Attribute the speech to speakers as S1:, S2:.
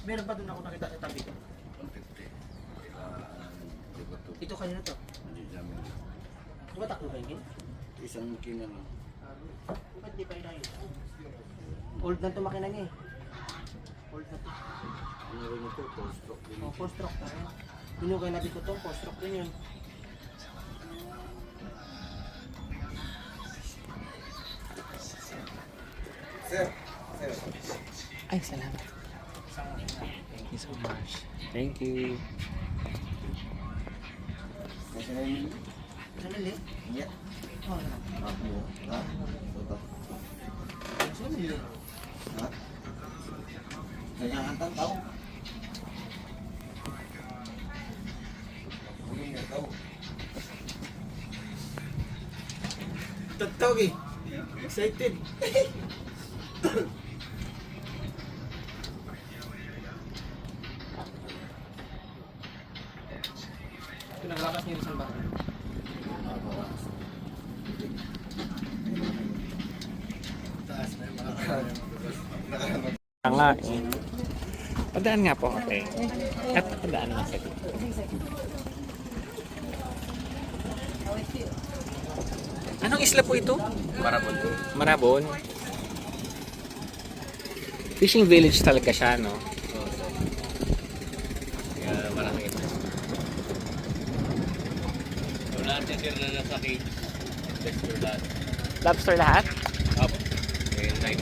S1: Meron pa doon ako nakita sa tabi ko.
S2: 150.
S1: Ito kanina to.
S2: Hindi namin.
S1: Tumatakbo ba yun?
S2: Isang kina lang.
S1: Ba't di pa yun ayun? Old na ito makina niya eh. Old na ito.
S2: Ano rin ito? Post-stroke din.
S1: Oh, post-stroke na rin. Hinukay natin ko ito, post-stroke din yun.
S2: Sir. Sir.
S3: Ay, salamat. Thank you so much. Thank you.
S2: Nasa na yun?
S1: Sanali?
S2: Iya.
S1: Oh, ano?
S2: Ako. Ha? Ito.
S1: Sanali?
S2: Ha? Kaya ang tao. Hindi nga tao.
S1: Tatawag eh. Excited. Ito naglabas niyo sa bahay.
S3: Nga eh. Padaan nga po, okay. At padaan nga sa dito. Anong isla po ito?
S2: Marabon to.
S3: Marabon. Fishing village talaga siya, no?
S2: Kaya marami ito. Wala natin sir na nasa cage. Lester lahat.
S3: Lobster lahat?
S2: Up. Ngayon 9.